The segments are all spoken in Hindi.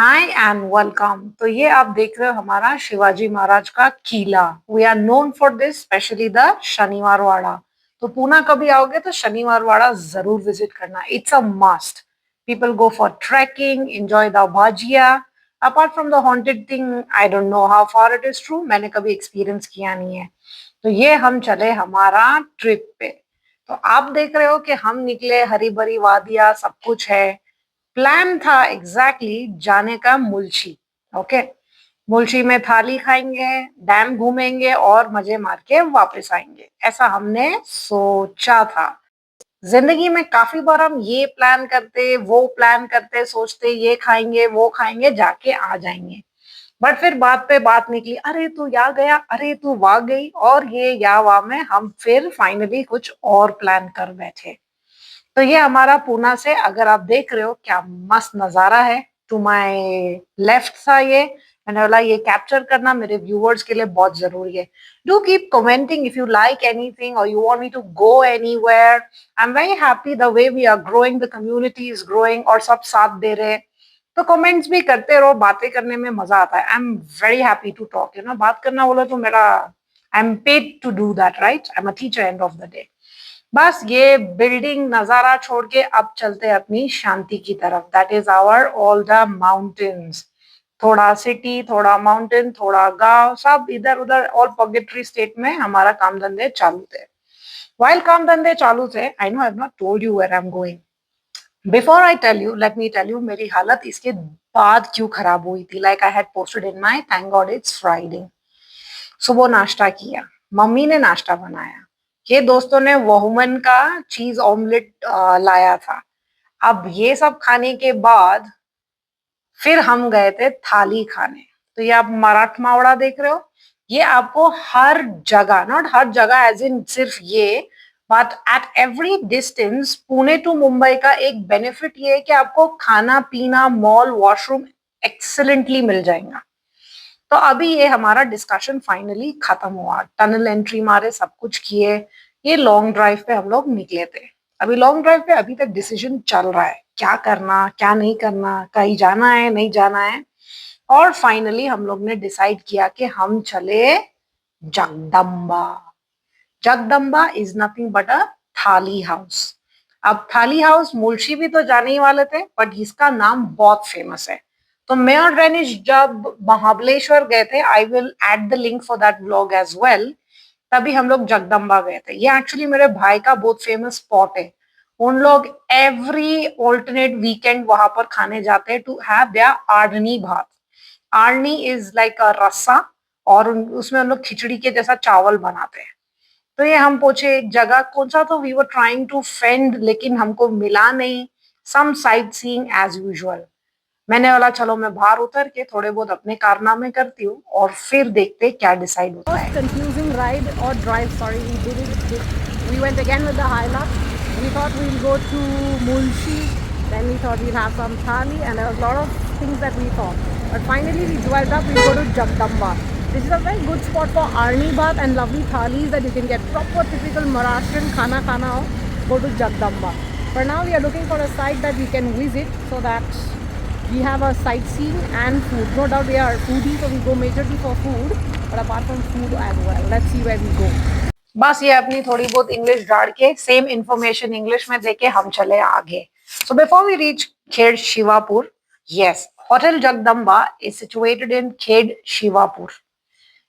Hi and welcome. तो ये आप देख रहे हो हमारा शिवाजी महाराज का किला। We are known for this, specially the Shaniwar Wada. तो पूना कभी आओगे तो शनिवार वाड़ा जरूर विजिट करना। It's a must. People go for trekking, enjoy the bhajiya. Apart from the haunted thing, I don't know how far it is true, मैंने कभी एक्सपीरियंस किया नहीं है। तो ये हम चले हमारा ट्रिप पे। तो आप देख रहे हो कि हम निकले, हरी भरी वादियां, सब कुछ है। प्लान था एग्जैक्टली जाने का मुल्शी। ओके, मुल्शी में थाली खाएंगे, डैम घूमेंगे और मजे मार के वापस आएंगे, ऐसा हमने सोचा था। जिंदगी में काफी बार हम ये प्लान करते, वो प्लान करते, सोचते ये खाएंगे वो खाएंगे, जाके आ जाएंगे। बट फिर बात पे बात निकली, अरे तू यहाँ गया, अरे तू वहां गई, और ये या वहां में हम फिर फाइनली कुछ और प्लान कर बैठे। तो ये हमारा पूना से, अगर आप देख रहे हो क्या मस्त नजारा है। टू माय लेफ्ट था ये। मैंने बोला ये कैप्चर करना मेरे व्यूअर्स के लिए बहुत जरूरी है। Do keep commenting if you like anything और you want me to go anywhere. I am very happy the way we are growing, the community is growing और सब साथ दे रहे हैं। तो कमेंट्स भी करते रहो, बातें करने में मजा आता है। I am very happy to talk, you know, बात करना बोला तो मेरा, I am paid to do that, right. I am a teacher end of the day. बस ये बिल्डिंग नजारा छोड़ के अब चलते हैं अपनी शांति की तरफ। That is our all the mountains. थोड़ा सिटी, थोड़ा माउंटेन, थोड़ा गांव, सब इधर उधर, ऑल पॉकेटरी स्टेट में हमारा काम धंधे चालू थे। वाइल काम धंधे चालू थे, I know I have not told you where I am going. Before I tell you, let me tell you मेरी हालत इसके बाद क्यों खराब हुई थी। Like I had posted in my thank God it's Friday. सुबह नाश्ता किया, मम्मी ने नाश्ता बनाया, ये दोस्तों ने वोहुमन का चीज ऑमलेट लाया था। अब ये सब खाने के बाद फिर हम गए थे थाली खाने। तो ये आप मराठवाड़ा देख रहे हो, ये आपको हर जगह, नॉट हर जगह एज इन सिर्फ ये, but at every distance Pune to Mumbai का एक बेनिफिट ये है कि आपको खाना पीना, मॉल, वॉशरूम एक्सेलेंटली मिल जाएगा। तो अभी ये हमारा डिस्कशन फाइनली खत्म हुआ, टनल एंट्री मारे, सब कुछ किए, ये लॉन्ग ड्राइव पे हम लोग निकले थे। अभी लॉन्ग ड्राइव पे अभी तक डिसीजन चल रहा है, क्या करना क्या नहीं करना, कहीं जाना है नहीं जाना है। और फाइनली हम लोग ने डिसाइड किया कि हम चले Jagdamba. Jagdamba is nothing but a thali house. अब थाली हाउस मुल्शी भी तो जाने ही वाले थे, बट इसका नाम बहुत फेमस है। तो मैं और रेनिश जब महाबलेश्वर गए थे, I will add the link for that vlog as well, तभी हम लोग जगदम्बा गए थे। ये एक्चुअली मेरे भाई का बहुत फेमस स्पॉट है। उन लोग एवरी ऑल्टरनेट वीकेंड वहां पर खाने जाते हैं टू हैव देयर आर्डनी भात। आर्नी इज लाइक अ रस्सा, और उसमें उन लोग खिचड़ी के जैसा चावल बनाते हैं। तो ये हम पूछे एक जगह कौन सा, तो we were trying to find, लेकिन हमको मिला नहीं। Some sightseeing as usual. मैंने बोला चलो मैं बाहर उतर के थोड़े बहुत अपने कारनामे करती हूँ और फिर देखते क्या डिसाइड होता है। कंफ्यूजिंग राइड और drive, sorry, we went again with the Hilux. We thought we'll go to Mulshi, then we thought we'll have some thali, and there was a lot of things that we thought. But finally we decided up we'll go to Jagdamba. This is a very good spot for Arni Bath and lovely thalis that you can get proper typical Maharashtrian khana ho. Go to Jagdamba. For now we are looking for a site that we can visit so that we have a sightseeing and food. No doubt we are foodies, so we go majorly for food, but apart from food as well, let's see where we go. बस ये अपनी थोड़ी बहुत इंग्लिश झाड़ के सेम इंफॉर्मेशन इंग्लिश में देके हम चले आगे। So before we reach Khed Shivapur, yes, Hotel Jagdamba is situated in Khed Shivapur.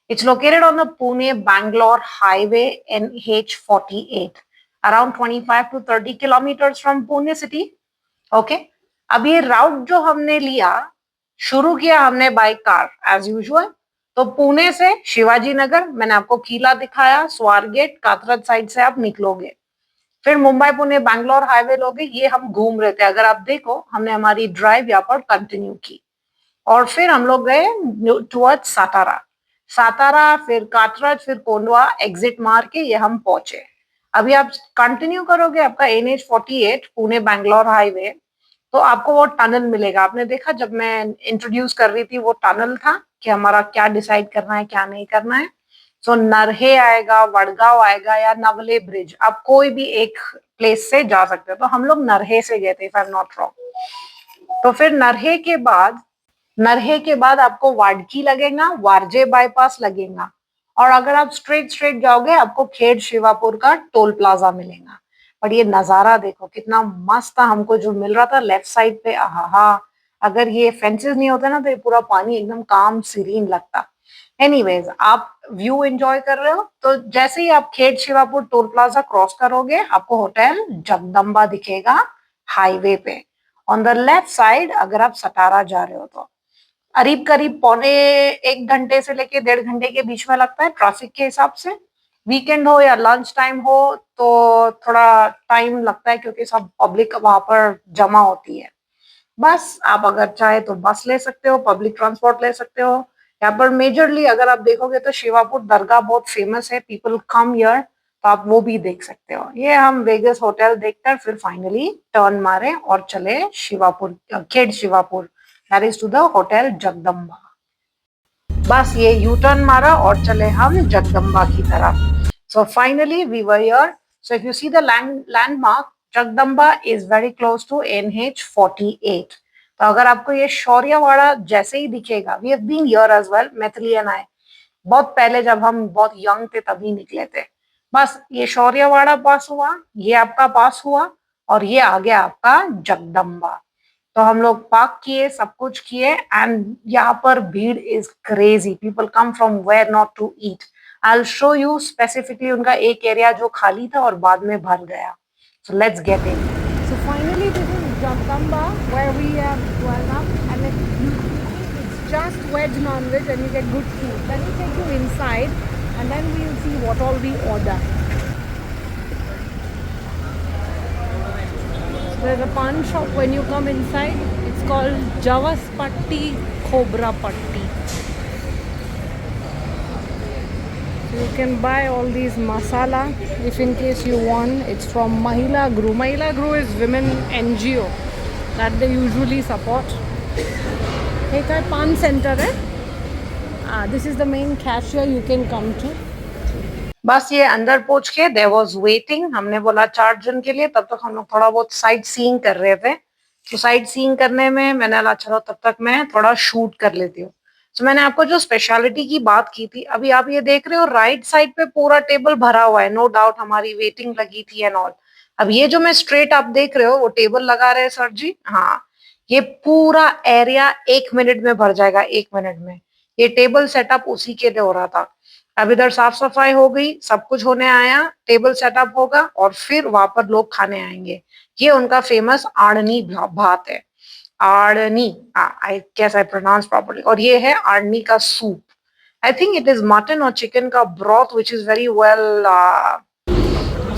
It's located on the Pune-Bangalore Highway NH48, around 25 to 30 kilometers from Pune city. Okay? अब ये राउट जो हमने लिया, शुरू किया हमने बाय कार एज यूजुअल। तो पुणे से शिवाजी नगर, मैंने आपको किला दिखाया, स्वारगेट, कातरज साइड से आप निकलोगे, फिर मुंबई पुणे बैंगलोर हाईवे लोगे, ये हम घूम रहे थे। अगर आप देखो हमने हमारी ड्राइव यहाँ पर कंटिन्यू की, और फिर हम लोग गए टुवर्ड्स सातारा। सातारा, फिर काटराज, फिर कोंडवा, एग्जिट मार के ये हम पहुंचे। अभी आप कंटिन्यू करोगे आपका NH48 पुणे बैंगलोर हाईवे, तो आपको वो टनल मिलेगा। आपने देखा जब मैं इंट्रोड्यूस कर रही थी, वो टनल था कि हमारा क्या डिसाइड करना है क्या नहीं करना है। सो नरहे आएगा, वडगांव आएगा, या नवले ब्रिज, आप कोई भी एक प्लेस से जा सकते हो। तो हम लोग नरहे से गए थे if I am not wrong. तो फिर नरहे के बाद नरहे के बाद आपको वाडकी लगेगा, वारजे बाईपास लगेगा, और अगर आप स्ट्रेट स्ट्रेट जाओगे आपको खेड़ शिवापुर का टोल प्लाजा मिलेगा। पर ये नजारा देखो कितना मस्त था, हमको जो मिल रहा था लेफ्ट साइड पे, आहा। अगर ये फेंसेस नहीं होते ना तो ये पूरा पानी एकदम काम सीरीन लगता। एनीवेज, आप व्यू एंजॉय कर रहे हो तो जैसे ही आप खेड़ शिवापुर टोल प्लाजा क्रॉस करोगे आपको होटल जगदम्बा दिखेगा हाईवे पे, ऑन द लेफ्ट साइड। अगर आप सटारा जा रहे हो तो करीब करीब पौने 1 घंटे से लेके 1.5 घंटे के बीच में लगता है ट्रैफिक के हिसाब से। वीकेंड हो या लंच टाइम हो तो थोड़ा टाइम लगता है क्योंकि सब पब्लिक वहां पर जमा होती है। बस आप अगर चाहे तो बस ले सकते हो, पब्लिक ट्रांसपोर्ट ले सकते हो। यहाँ पर मेजरली अगर आप देखोगे तो शिवापुर दरगाह बहुत फेमस है, पीपल कम हियर, तो आप वो भी देख सकते हो। ये हम वेगस होटल देखकर फिर फाइनली टर्न मारे और चले Shivapur, Khed Shivapur, that is to the hotel Jagdamba. बस ये यू टर्न मारा और चले हम जगदम्बा की तरफ। So finally we were here. So if you see the landmark, Jagdamba is very close to NH48। तो अगर आपको ये शौर्यवाड़ा जैसे ही दिखेगा, we have been here as well, Maithili and I, बहुत पहले जब हम बहुत यंग थे तभी निकले थे। बस ये शौर्यवाड़ा पास हुआ, ये आपका पास हुआ, और ये आ गया आपका जगदम्बा। तो हम लोग पार्क किए, सब कुछ किए, एंड यहाँ पर भीड़ is crazy, people come from where not to eat. I will show you specifically उनका एक एरिया जो खाली था और बाद में भर गया। So let's get in. So finally this is Jagdamba where we have gone up, and it's just veg non-veg and you get good food. Then we take you inside and then we will see what all we order. There's a pawn shop when you come inside. It's called Javas Patti, Cobra Patti. So you can buy all these masala if in case you want. It's from Mahila Gru. Mahila Gru is women NGO that they usually support. एक है पान सेंटर है, this is the main cashier you can come to. बस ये अंदर पहुंच के देयर वाज वेटिंग, हमने बोला 4 जन के लिए, तब तक हम लोग थोड़ा बहुत साइट सीइंग कर रहे थे। तो साइट सीइंग करने में मैंने बोला चलो तब तक मैं थोड़ा शूट कर लेती हूँ। तो मैंने आपको जो स्पेशलिटी की बात की थी, अभी आप ये देख रहे हो राइट साइड पे पूरा टेबल भरा हुआ है, नो डाउट हमारी वेटिंग लगी थी एंड ऑल। अब ये जो मैं स्ट्रेट आप देख रहे हो वो टेबल लगा रहे हैं सर जी, हाँ, ये पूरा एरिया 1 मिनट में भर जाएगा, 1 मिनट में। ये टेबल सेटअप उसी के लिए हो रहा था। अब इधर साफ सफाई हो गई, सब कुछ होने आया, टेबल सेटअप होगा और फिर वहां पर लोग खाने आएंगे। ये उनका फेमस आड़नी भात है, aadni, I guess I pronounce properly. और ये है आड़नी का सूप। I think it is mutton और चिकन का broth which is very well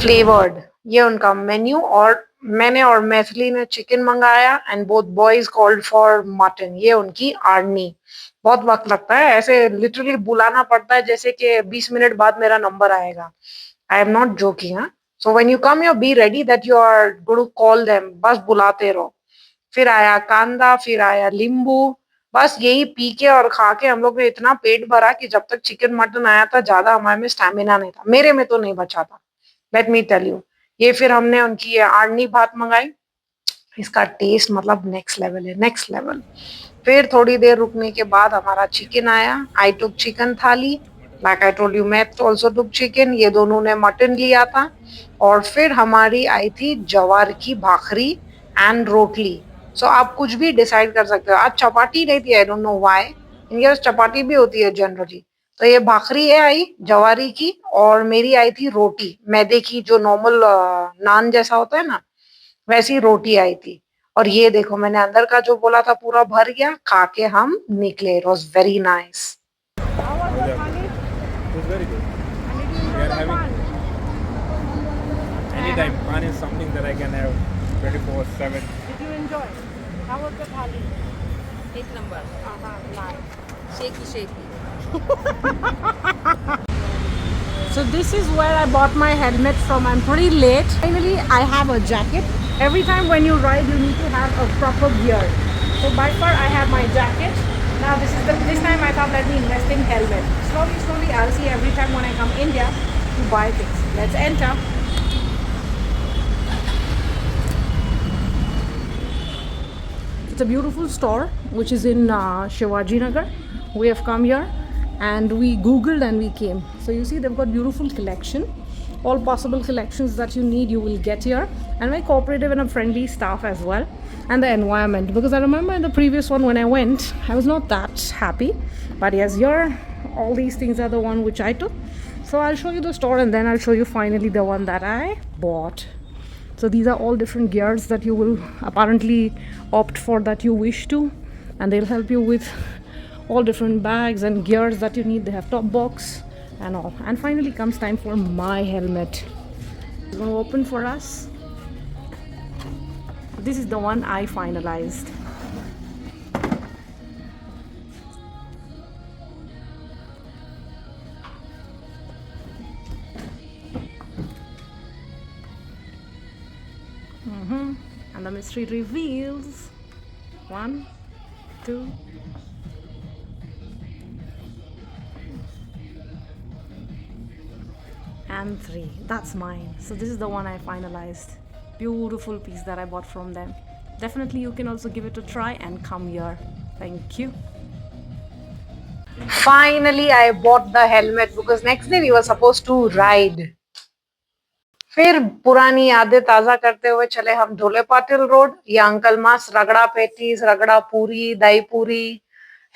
flavoured. ये उनका मेन्यू, और मैंने और मैथिली ने चिकन मंगाया and both boys called for mutton. ये उनकी आड़नी। बहुत वक्त लगता है, ऐसे लिटरली बुलाना पड़ता है जैसे कि 20 मिनट बाद मेरा नंबर आएगा। I am not joking. So when you come you be ready that you are going to call them, बस बुलाते रहो। फिर आया कांदा, फिर आया नींबू। बस यही पी के और खा के हम लोग ने इतना पेट भरा कि जब तक चिकन मटन आया था ज्यादा हमारे में स्टैमिना नहीं था, मेरे में तो नहीं बचा था, लेट मी टेल यू। ये फिर हमने उनकी ये आड़नी भात मंगाई, इसका टेस्ट मतलब नेक्स्ट लेवल है, नेक्स्ट लेवल। फिर थोड़ी देर रुकने के बाद हमारा चिकन आया, आई टुक चिकन थाली, लाइक आई टोल्ड यू मैं ऑल्सो टुक चिकन, ये दोनों ने मटन लिया था। और फिर हमारी आई थी जवार की भाखरी एंड रोटली। सो आप कुछ भी डिसाइड कर सकते हो। आज चपाटी नहीं थी, आई डोंट नो व्हाई, इनके पास चपाटी भी होती है जनरली। तो ये भाखरी है आई जवारी की, और मेरी आई थी रोटी मैदे की, जो नॉर्मल नान जैसा होता है ना, वैसी रोटी आई थी। और ये देखो मैंने अंदर का जो बोला था पूरा भर गया, खा के हम निकले। It was very nice. very good. We are having anytime. Pan is something that I can have 24/7. Did you enjoy? How was the thali? एक number Nice. Shaky shaky So this is where I bought my helmet from. I'm pretty late. Finally, I have a jacket. Every time when you ride, you need to have a proper gear. So by far, I have my jacket. Now this time I thought let me invest in helmet. Slowly, I'll see every time when I come India to buy things. Let's enter. It's a beautiful store which is in Shivaji Nagar. We have come here and we googled and we came. So you see they've got beautiful collection. All possible collections that you need you will get here, and very cooperative and a friendly staff as well. And the environment, because I remember in the previous one when I went I was not that happy, but yes, here all these things are the one which I took. So I'll show you the store and then I'll show you finally the one that I bought. So these are all different gears that you will apparently opt for that you wish to, and they'll help you with all different bags and gears that you need. They have top box and all. And finally comes time for my helmet. It's going to open for us. This is the one I finalized. And the mystery reveals 1, 2, and 3. That's mine. So this is the one I finalized. Beautiful piece that I bought from them. Definitely you can also give it a try and come here. Thank you. Finally I bought the helmet because next day we were supposed to ride. फिर पुरानी यादें ताजा करते हुए चले हम ढोले पाटिल रोड. ये अंकल मस्त रगड़ा पेटीज, रगड़ा पूरी, दही पूरी,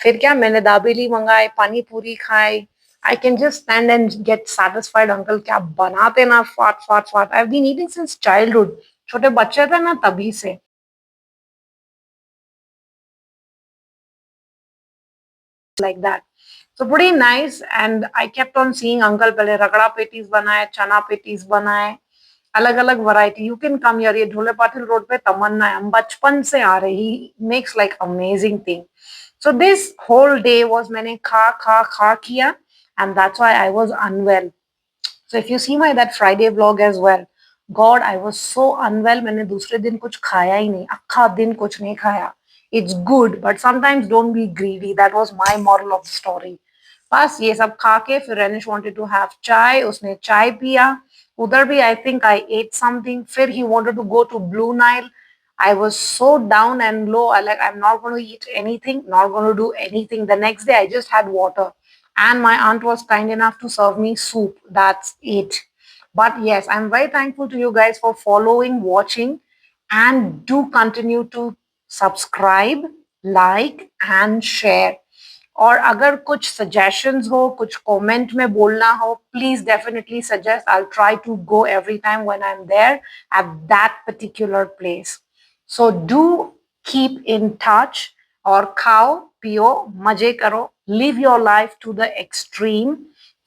फिर क्या मैंने दाबेली मंगाए, पानी पूरी खाए. I can just stand and get satisfied. Uncle क्या बनाते ना, फाट फाट फाट. I've been eating since childhood. छोटे बच्चे थे ना तभी से. Like that. So pretty nice, and I kept on seeing uncle पहले रगड़ा पेटीज बनाए, चना पेटीज बनाए, अलग अलग variety. You can come here. ये ढोले पाटिल रोड पे तमन्ना है, हम बचपन से आ रहे. He makes like amazing thing. So this whole day was मैंने खा खा खा किया, and that's why I was unwell. So if you see my that Friday vlog as well, God I was so unwell. मैंने दूसरे दिन कुछ खाया ही नहीं, अक्खा दिन कुछ नहीं खाया. It's good but sometimes don't be greedy. That was my moral of the story. बस ये सब खा के फिर रेनिश वांटेड टू हैव चाय. उसने चाय पिया. उधर भी I think I ate something. फिर he wanted to go to Blue Nile. I was so down and low. I'm not going to eat anything, not going to do anything. The next day I just had water, and my aunt was kind enough to serve me soup. That's it. But yes, I'm very thankful to you guys for following, watching, and do continue to subscribe, like, and share. और अगर कुछ सजेशंस हो, कुछ कमेंट में बोलना हो, please definitely suggest. I will try to go every time when I am there at that particular place. So do keep in touch और खाओ पियो मजे करो. Live your life to the extreme.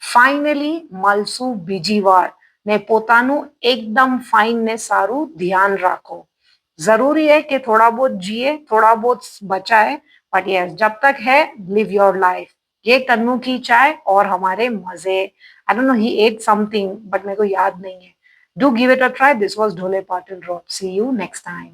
Finally મળશું બીજી વાર ને પોતાનું એકદમ ફાઇન ને સારું ધ્યાન રાખો. जरूरी है कि थोड़ा बहुत जिए, थोड़ा बहुत बचाए, बट यस जब तक है लिव योर लाइफ. ये कन्नू की चाय और हमारे मजे. I don't know he ate something but मेरे को याद नहीं है. Do give it a try. This was Dhole Patil road. See you next time.